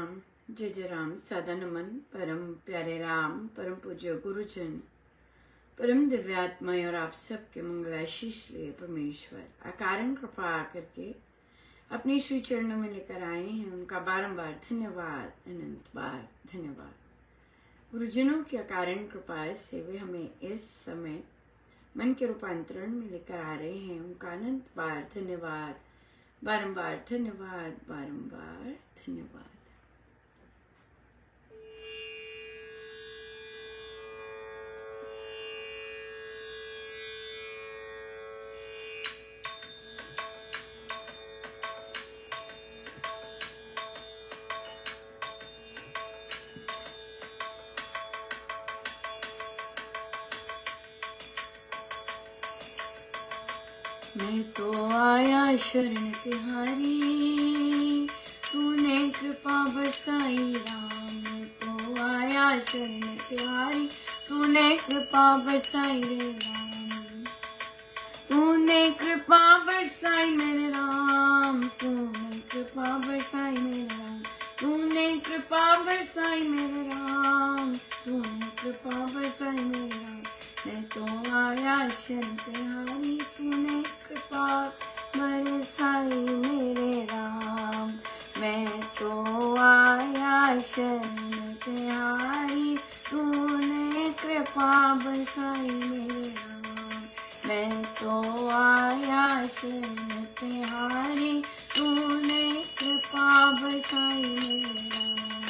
जय जय राम। सादा नमन परम प्यारे राम, परम पूज्य गुरुजन, परम दिव्यात्मय और आप सबके मंगलाशीष लिए परमेश्वर अकारण कृपा करके अपने श्री चरणों में लेकर आए हैं। उनका बारंबार धन्यवाद, अनंत बार धन्यवाद। गुरुजनों की अकारण कृपा से वे हमें इस समय मन के रूपांतरण में लेकर आ रहे हैं। उनका अनंत बार धन्यवाद, बारंबार धन्यवाद, बारंबार धन्यवाद। मैं तो आया शरण तिहारी, तूने कृपा बरसाई राम। मैं तो आया शरण तिहारी, तूने कृपा बरसाई रे राम। तूने कृपा बरसाई मेरे राम, तूने कृपा बरसाई मेरे राम। तूने कृपा बरसाई मेरे राम, तूने कृपा बरसाई मेरे राम। मैं तो आया शरण तिहारी, तूने कृपा बरसाई मेरे राम। मैं तो आया शरण तिहारी, तूने कृपा बरसाई मेरे राम। मैं तो आया शरण तिहारी, तूने कृपा बरसाई मेरे राम।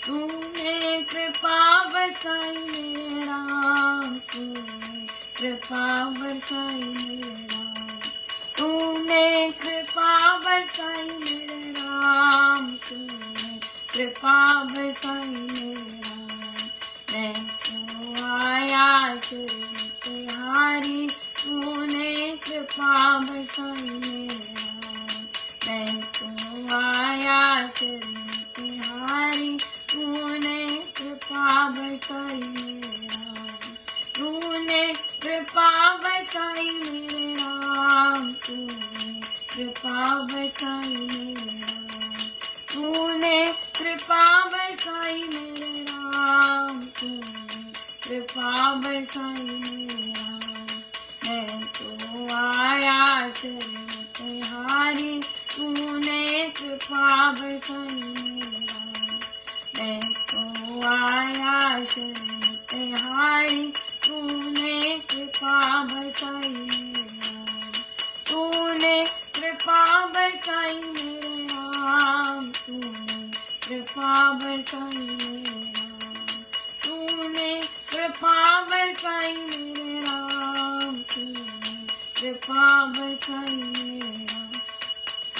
तूने कृपा बरसाई मेरे राम, तूने कृपा बरसाई मेरे राम। तूने कृपा बरसाई मेरे राम, तूने कृपा बरसाई मेरे राम। मैं तो आया शरण तिहारी, तूने कृपा बरसाई मेरे राम। मैं तो आया शरण तिहारी, तूने कृपा बरसाई मेरे राम। तूने कृपा बरसाई मेरे राम, तूने कृपा बरसाई मेरे राम। तूने कृपा बरसाई मेरे राम, तूने कृपा बरसाई मेरे राम। मैं तो आया शरण तिहारी, तूने कृपा बरसाई मेरे राम। मैं तो आया शरण तिहारी, तूने कृपा बरसाई मेरे राम। तूने कृपा बरसाई मेरे राम, तूने कृपा बरसाई मेरे राम। तूने कृपा बरसाई मेरे राम, तूने कृपा बरसाई मेरे राम।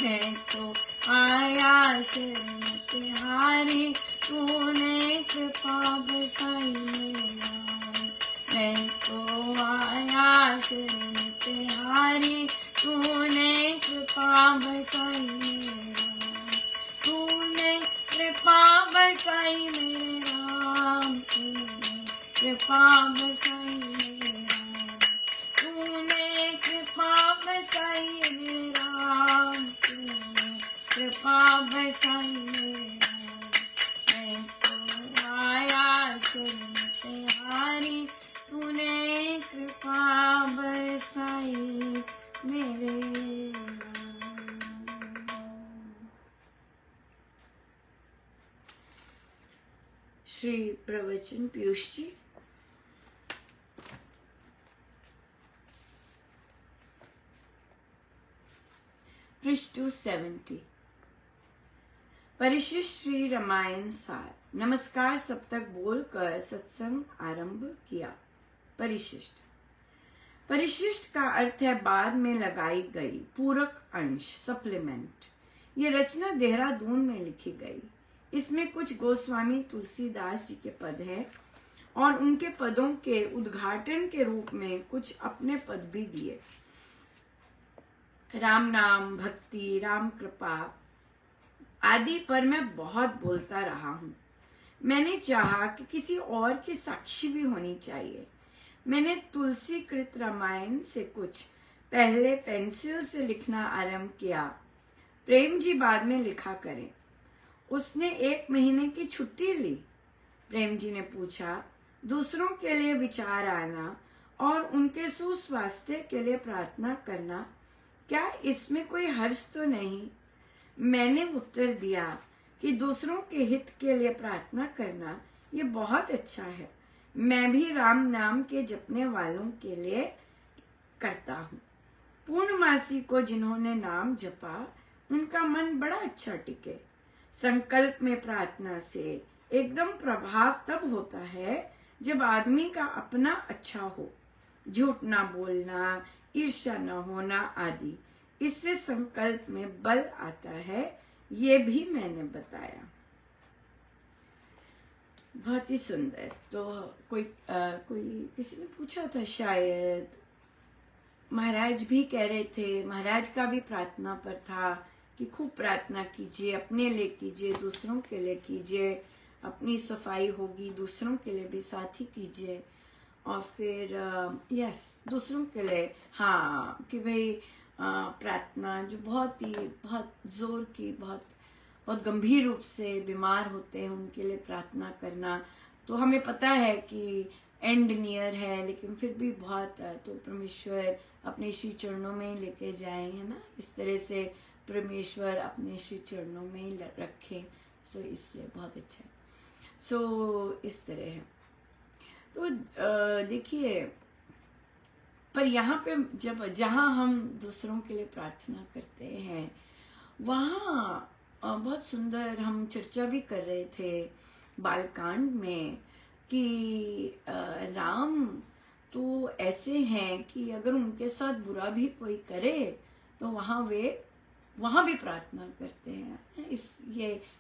मैं तो आया शरण तिहारी, तूने कृपा बरसाई मेरे राम। मैं तो आया शरण तिहारी, तूने कृपा बरसाई मेरे राम। तूने कृपा बरसाई मेरे राम, तूने कृपा बरसाई मेरे राम। तूने कृपा बरसाई मेरे राम, तूने कृपा बरसाई मेरे राम। मैं तो आया शरण तिहारी, तूने कृपा बरसाई मेरे राम। श्री प्रवचन पीयूष जी। पृष्ठ 270। परिशिष्ट श्री रामायण सार। नमस्कार सब तक बोलकर सत्संग आरंभ किया। परिशिष्ट। परिशिष्ट का अर्थ है बाद में लगाई गई, पूरक अंश, सप्लीमेंट। ये रचना देहरादून में लिखी गई। इसमें कुछ गोस्वामी तुलसीदास जी के पद हैं और उनके पदों के उद्घाटन के रूप में कुछ अपने पद भी दिए। राम नाम, भक्ति, राम कृपा आदि पर मैं बहुत बोलता रहा हूँ। मैंने चाहा कि किसी और की साक्षी भी होनी चाहिए। मैंने तुलसी कृत रामायण से कुछ पहले पेंसिल से लिखना आरंभ किया। प्रेम जी बाद में लिखा करें। उसने 1 महीने की छुट्टी ली। प्रेम जी ने पूछा, दूसरों के लिए विचार आना और उनके सुस्वास्थ्य के लिए प्रार्थना करना, क्या इसमें कोई हर्ज तो नहीं? मैंने उत्तर दिया कि दूसरों के हित के लिए प्रार्थना करना ये बहुत अच्छा है। मैं भी राम नाम के जपने वालों के लिए करता हूँ। पूर्णमासी को जिन्होंने नाम जपा उनका मन बड़ा अच्छा टिके। संकल्प में प्रार्थना से एकदम प्रभाव तब होता है जब आदमी का अपना अच्छा हो, झूठ ना बोलना, ईर्ष्या न होना आदि। इससे संकल्प में बल आता है, ये भी मैंने बताया। बहुत ही सुंदर। तो कोई किसी ने पूछा था, शायद महाराज भी कह रहे थे, महाराज का भी प्रार्थना पर था कि खूब प्रार्थना कीजिए, अपने लिए कीजिए, दूसरों के लिए कीजिए, अपनी सफाई होगी दूसरों के लिए भी साथ ही कीजिए। और फिर यस, दूसरों के लिए हाँ, कि भाई प्रार्थना जो बहुत जोर की, बहुत गंभीर रूप से बीमार होते हैं उनके लिए प्रार्थना करना। तो हमें पता है कि एंड नियर है, लेकिन फिर भी बहुत, तो परमेश्वर अपने श्री चरणों में ही लेके जाए, है ना। इस तरह से परमेश्वर अपने श्री चरणों में ही रखे। सो इसलिए बहुत अच्छा है। सो इस तरह है। तो देखिए, पर यहाँ पे जहाँ हम दूसरों के लिए प्रार्थना करते हैं, वहाँ बहुत सुंदर हम चर्चा भी कर रहे थे बालकांड में कि राम तो ऐसे हैं कि अगर उनके साथ बुरा भी कोई करे तो वहाँ भी प्रार्थना करते हैं।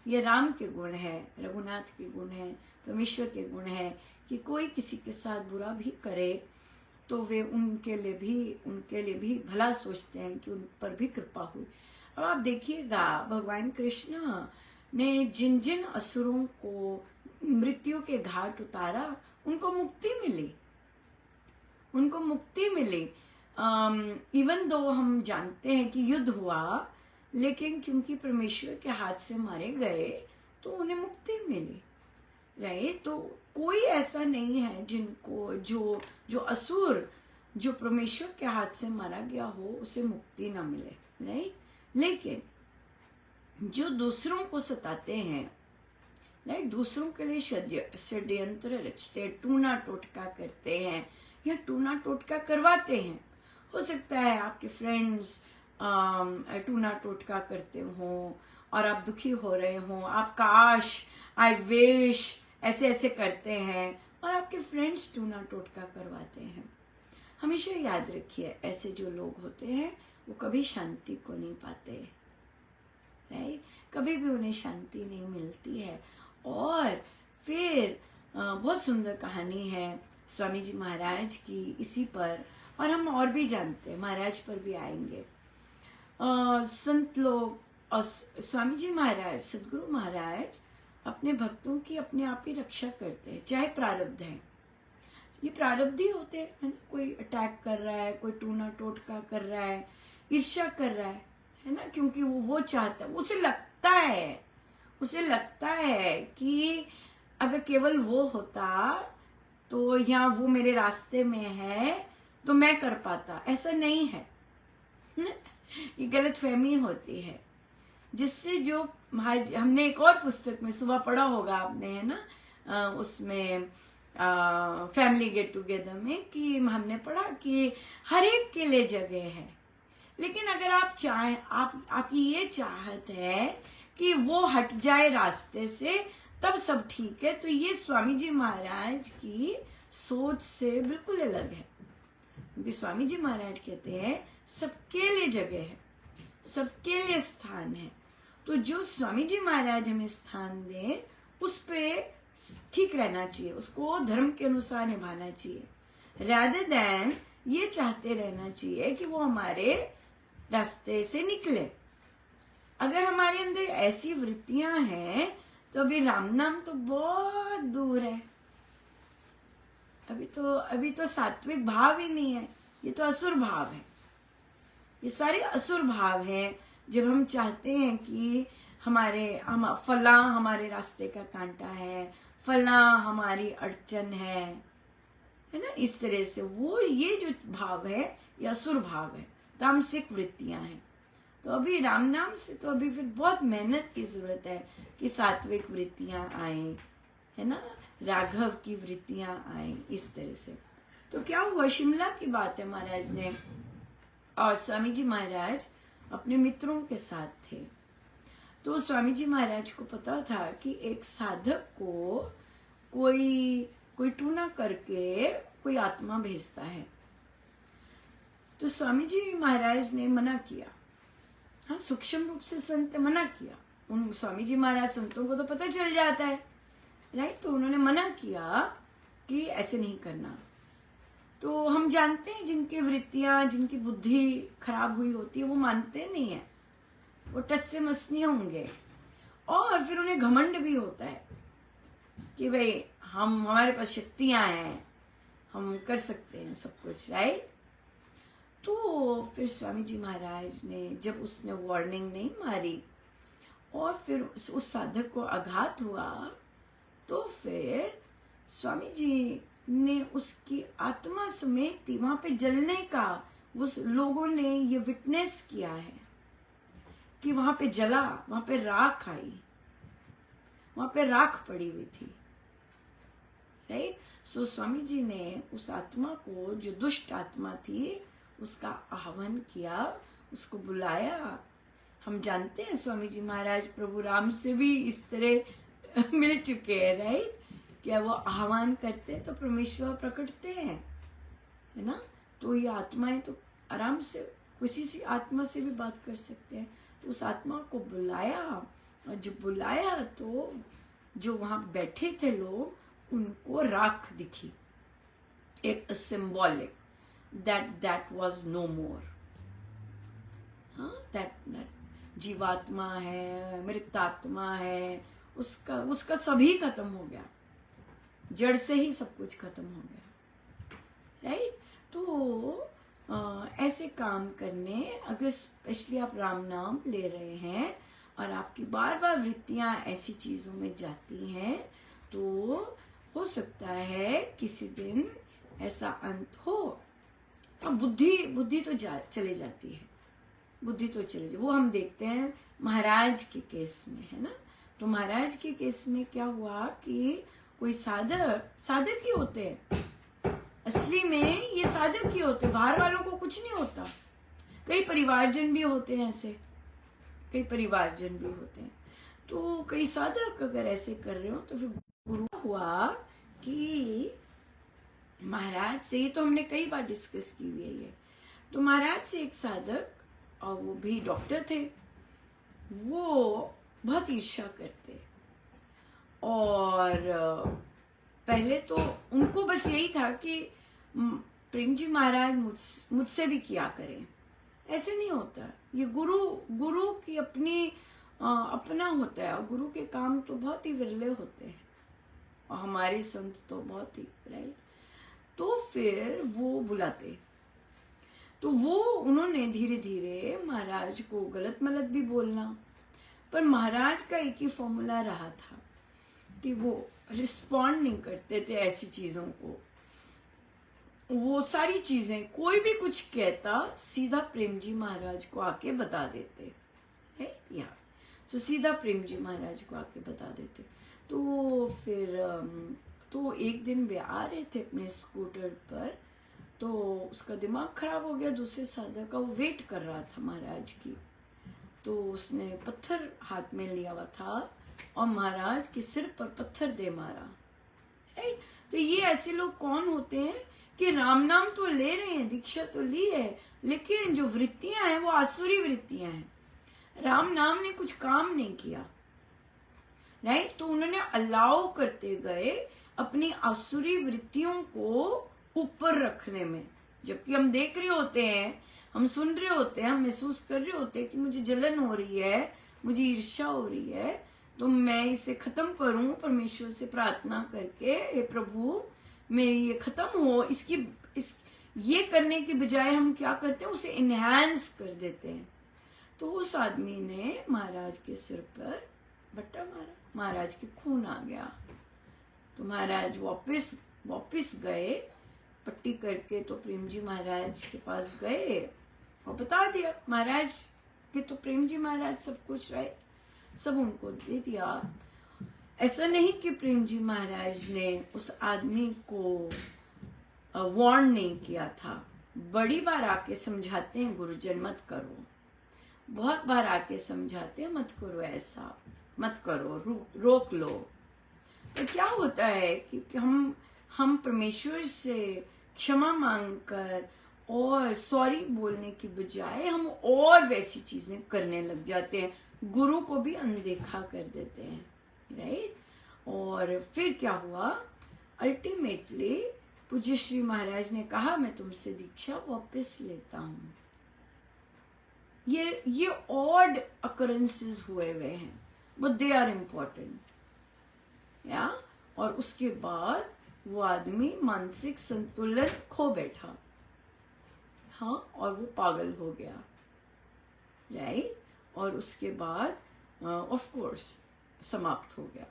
ये राम के गुण है, रघुनाथ के गुण है, परमेश्वर के गुण है कि कोई किसी के साथ बुरा भी करे तो वे उनके लिए भी भला सोचते हैं कि उन पर भी कृपा हुई। अब आप देखिएगा, भगवान कृष्ण ने जिन जिन असुरों को मृत्यु के घाट उतारा, उनको मुक्ति मिली। इवन दो हम जानते हैं कि युद्ध हुआ, लेकिन क्योंकि परमेश्वर के हाथ से मारे गए तो उन्हें मुक्ति मिली, राइट। तो कोई ऐसा नहीं है जिनको जो असुर जो परमेश्वर के हाथ से मारा गया हो उसे मुक्ति ना मिले, राइट। लेकिन जो दूसरों को सताते हैं, राइट, दूसरों के लिए षड्यंत्र रचते, टूना टोटका करते हैं या टूना टोटका करवाते हैं। हो सकता है आपके फ्रेंड्स टूना टोटका करते हो और आप दुखी हो रहे हो, आप काश, आई विश ऐसे ऐसे करते हैं और आपके फ्रेंड्स टूना टोटका करवाते हैं। हमेशा याद रखिए, ऐसे जो लोग होते हैं वो कभी शांति को नहीं पाते, राइट। कभी भी उन्हें शांति नहीं मिलती है। और फिर बहुत सुंदर कहानी है स्वामी जी महाराज की इसी पर, और हम और भी जानते हैं, महाराज पर भी आएंगे। संत लोग और स्वामी जी महाराज, सदगुरु महाराज अपने भक्तों की अपने आप ही रक्षा करते हैं, चाहे प्रारब्ध है। ये प्रारब्ध ही होते हैं, है ना। कोई अटैक कर रहा है, कोई टूना टोटका कर रहा है, ईर्ष्या कर रहा है ना, क्योंकि वो चाहता है, उसे लगता है कि अगर केवल वो होता तो यहाँ वो मेरे रास्ते में है तो मैं कर पाता। ऐसा नहीं है, ये गलतफहमी होती है, जिससे जो हमने एक और पुस्तक में सुबह पढ़ा होगा आपने, है ना, उसमें फैमिली गेट टुगेदर में, कि हमने पढ़ा कि हर एक के लिए जगह है। लेकिन अगर आप चाहें, आपकी ये चाहत है कि वो हट जाए रास्ते से, तब सब ठीक है, तो ये स्वामी जी महाराज की सोच से बिल्कुल अलग है। क्योंकि स्वामी जी महाराज कहते हैं सबके लिए जगह है, सबके लिए स्थान है। तो जो स्वामी जी महाराज हमें स्थान दें, उस पे ठीक रहना चाहिए, उसको धर्म के अनुसार निभाना चाहिए, rather than ये चाहते रहना चाहिए कि वो हमारे रास्ते से निकले। अगर हमारे अंदर ऐसी वृत्तियां हैं तो अभी राम नाम तो बहुत दूर है। अभी तो सात्विक भाव ही नहीं है, ये तो असुर भाव है। ये सारे असुर भाव हैं। जब हम चाहते हैं कि हम फला हमारे रास्ते का कांटा है, फला हमारी अड़चन है ना। इस तरह से वो ये जो भाव है या असुर भाव है, तामसिक वृत्तियां हैं। तो अभी राम नाम से तो अभी फिर बहुत मेहनत की जरूरत है कि सात्विक वृत्तियां आए, है ना, राघव की वृत्तियां आए, इस तरह से। तो क्या हुआ, शिमला की बात है, महाराज ने और स्वामी जी महाराज अपने मित्रों के साथ थे। तो स्वामी जी महाराज को पता था कि एक साधक को कोई टूना करके कोई आत्मा भेजता है। तो स्वामी जी महाराज ने मना किया। हाँ, सूक्ष्म रूप से संत मना किया। उन स्वामी जी महाराज संतों को तो पता चल जाता है, राइट। तो उन्होंने मना किया कि ऐसे नहीं करना। तो हम जानते हैं जिनकी वृत्तियां, जिनकी बुद्धि खराब हुई होती है, वो मानते नहीं है, वो टस से मस नहीं होंगे। और फिर उन्हें घमंड भी होता है कि भाई हमारे पास शक्तियां हैं, हम कर सकते हैं सब कुछ, राइट। तो फिर स्वामी जी महाराज ने जब उसने वार्निंग नहीं मारी और फिर उस साधक को आघात हुआ, तो फिर स्वामी जी ने उसकी आत्मा समेत वहां पे जलने का, उस लोगों ने ये विटनेस किया है कि वहां पे जला, वहां पे राख आई, वहां पे राख पड़ी हुई थी, राइट। सो स्वामी जी ने उस आत्मा को, जो दुष्ट आत्मा थी, उसका आह्वान किया, उसको बुलाया। हम जानते हैं स्वामी जी महाराज प्रभु राम से भी इस तरह मिल चुके हैं, राइट। क्या वो आह्वान करते तो परमेश्वर प्रकटते हैं, है ना। तो ये आत्माएं तो आराम से किसी सी आत्मा से भी बात कर सकते हैं। तो उस आत्मा को बुलाया, और जो बुलाया तो जो वहां बैठे थे लोग, उनको राख दिखी, एक symbolic that was no more। हाँ, that जीवात्मा है, मृतात्मा है, उसका सभी खत्म हो गया, जड़ से ही सब कुछ खत्म हो गया, राइट। तो ऐसे काम करने, अगर स्पेशली आप राम नाम ले रहे हैं और आपकी बार बार वृत्तियां ऐसी चीजों में जाती हैं, तो हो सकता है किसी दिन ऐसा अंत हो। बुद्धि तो चले जाती है, बुद्धि तो चले जाती, वो हम देखते हैं महाराज के केस में, है ना। तो महाराज के केस में क्या हुआ कि कोई साधक ही होते हैं, असली में ये साधक ही होते, बाहर वालों को कुछ नहीं होता। कई परिवारजन भी होते हैं ऐसे, कई परिवारजन भी होते हैं। तो कई साधक अगर ऐसे कर रहे हो, तो फिर गुरु हुआ कि महाराज से, ये तो हमने कई बार डिस्कस की हुई है ये। तो महाराज से एक साधक, और वो भी डॉक्टर थे, वो बहुत ईर्ष्या करते, और पहले तो उनको बस यही था कि प्रेम जी महाराज मुझसे भी किया करें। ऐसे नहीं होता, ये गुरु की अपना होता है, और गुरु के काम तो बहुत ही विरले होते हैं, और हमारे संत तो बहुत ही, राइट। तो फिर वो बुलाते, तो उन्होंने धीरे धीरे महाराज को गलत मलत भी बोलना, पर महाराज का एक ही फॉर्मूला रहा था कि वो रिस्पॉन्ड नहीं करते थे ऐसी चीजों को। वो सारी चीजें, कोई भी कुछ कहता, सीधा प्रेम जी महाराज को आके बता देते, है या तो सीधा प्रेम जी महाराज को आके बता देते। तो फिर तो एक दिन वे आ रहे थे अपने स्कूटर पर, तो उसका दिमाग खराब हो गया, दूसरे साधक का, वो वेट कर रहा था महाराज की। तो उसने पत्थर हाथ में लिया हुआ था और महाराज के सिर पर पत्थर दे मारा, राइट। तो ये ऐसे लोग कौन होते हैं कि राम नाम तो ले रहे हैं, दीक्षा तो ली है, लेकिन जो वृत्तियां हैं वो आसुरी वृत्तियां हैं, राम नाम ने कुछ काम नहीं किया, राइट। तो उन्होंने अलाउ करते गए अपनी आसुरी वृत्तियों को ऊपर रखने में, जबकि हम देख रहे होते हैं, हम सुन रहे होते हैं, हम महसूस कर रहे होते हैं कि मुझे जलन हो रही है, मुझे ईर्ष्या हो रही है, तो मैं इसे खत्म करूं परमेश्वर से प्रार्थना करके, हे प्रभु मेरी ये खत्म हो। ये करने के बजाय हम क्या करते हैं, उसे इनहैंस कर देते हैं। तो उस आदमी ने महाराज के सिर पर बट्टा मारा, महाराज के खून आ गया। तो महाराज वापिस गए पट्टी करके, तो प्रेम जी महाराज के पास गए और बता दिया महाराज कि तो प्रेम जी महाराज सब कुछ राइट सब उनको दे दिया। ऐसा नहीं कि प्रेम जी महाराज ने उस आदमी को वार्न नहीं किया था। बड़ी बार आके समझाते हैं गुरुजन मत करो, बहुत बार आके समझाते हैं मत करो, ऐसा मत करो, रोक लो। तो क्या होता है कि हम परमेश्वर से क्षमा मांगकर और सॉरी बोलने की बजाय हम और वैसी चीजें करने लग जाते हैं, गुरु को भी अनदेखा कर देते हैं, राइट। और फिर क्या हुआ, अल्टीमेटली पूज्य श्री महाराज ने कहा मैं तुमसे दीक्षा वापस लेता हूं। ये ऑड अकरेंसेस हुए हैं, बट दे आर इम्पोर्टेंट, या। और उसके बाद वो आदमी मानसिक संतुलन खो बैठा, हाँ, और वो पागल हो गया, राइट। और उसके बाद ऑफ कोर्स समाप्त हो गया।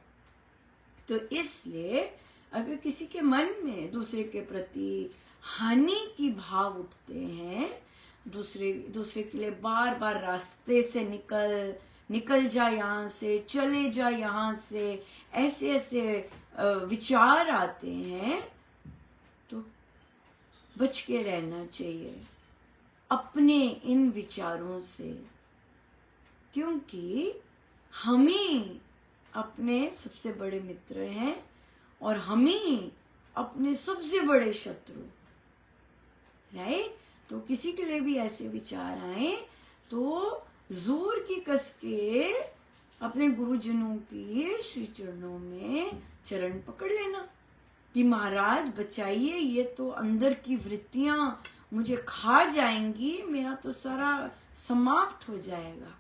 तो इसलिए अगर किसी के मन में दूसरे के प्रति हानि की भाव उठते हैं, दूसरे के लिए बार बार रास्ते से निकल जा, यहाँ से चले जा, यहाँ से ऐसे विचार आते हैं, तो बच के रहना चाहिए अपने इन विचारों से, क्योंकि हम ही अपने सबसे बड़े मित्र हैं और हम ही अपने सबसे बड़े शत्रु, राइट। तो किसी के लिए भी ऐसे विचार आए तो जोर की कस के अपने गुरुजनों की श्री चरणों में चरण पकड़ लेना कि महाराज बचाइए, ये तो अंदर की वृत्तियां मुझे खा जाएंगी, मेरा तो सारा समाप्त हो जाएगा।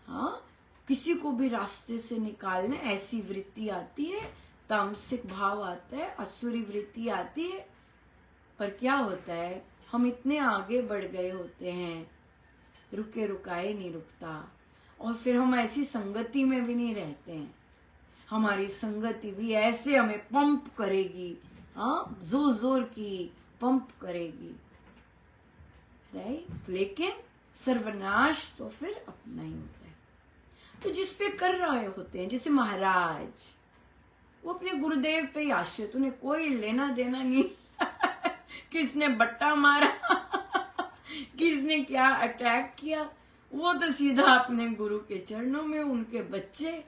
हाँ, किसी को भी रास्ते से निकालने ऐसी वृत्ति आती है, तामसिक भाव आता है, असुरी वृत्ति आती है, पर क्या होता है हम इतने आगे बढ़ गए होते हैं, रुके रुकाए नहीं रुकता, और फिर हम ऐसी संगति में भी नहीं रहते हैं। हमारी संगति भी ऐसे हमें पंप करेगी, हाँ, जोर जोर की पंप करेगी, राइट। लेकिन सर्वनाश तो फिर अपना ही होता है। तो जिस पे कर रहे होते हैं, जैसे महाराज, वो अपने गुरुदेव पे आश्रित, उन्हें कोई लेना देना नहीं किसने बट्टा मारा किसने क्या अटैक किया, वो तो सीधा अपने गुरु के चरणों में, उनके बच्चे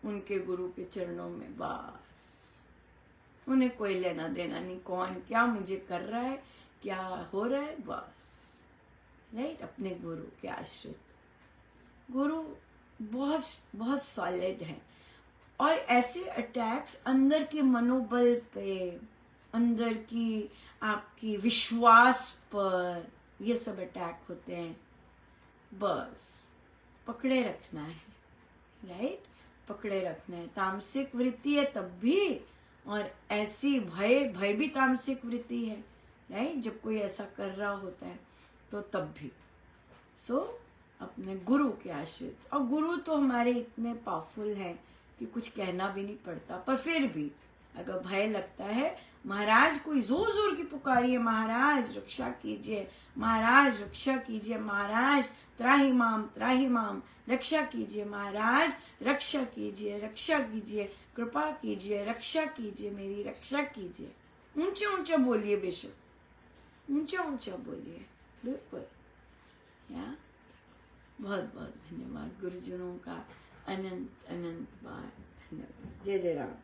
उनके गुरु के चरणों में, बस उन्हें कोई लेना देना नहीं, कौन क्या मुझे कर रहा है, क्या हो रहा है, बस, राइट। अपने गुरु के आश्रित। गुरु बहुत बहुत सॉलिड है। और ऐसे अटैक्स अंदर के मनोबल पे, अंदर की आपकी विश्वास पर, ये सब अटैक होते हैं, बस पकड़े रखना है, राइट, पकड़े रखना है। तामसिक वृत्ति है तब भी, और ऐसी भय भी तामसिक वृत्ति है, राइट, जब कोई ऐसा कर रहा होता है तो तब भी। सो अपने गुरु के आश्रित, और गुरु तो हमारे इतने पावरफुल है कि कुछ कहना भी नहीं पड़ता, पर फिर भी अगर भय लगता है, महाराज कोई जोर जोर की पुकारिए, महाराज रक्षा कीजिए, महाराज रक्षा कीजिए, महाराज त्राही माम रक्षा कीजिए, महाराज रक्षा कीजिए, रक्षा कीजिए, कृपा कीजिए, रक्षा कीजिए, मेरी रक्षा कीजिए। ऊंचा ऊंचा बोलिए, बेशक ऊंचा ऊंचा बोलिए, बिल्कुल। या बहुत बहुत धन्यवाद गुरुजनों का, अनंत अनंत बार धन्यवाद। जय जय राम,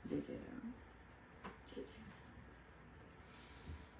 जय जय राम।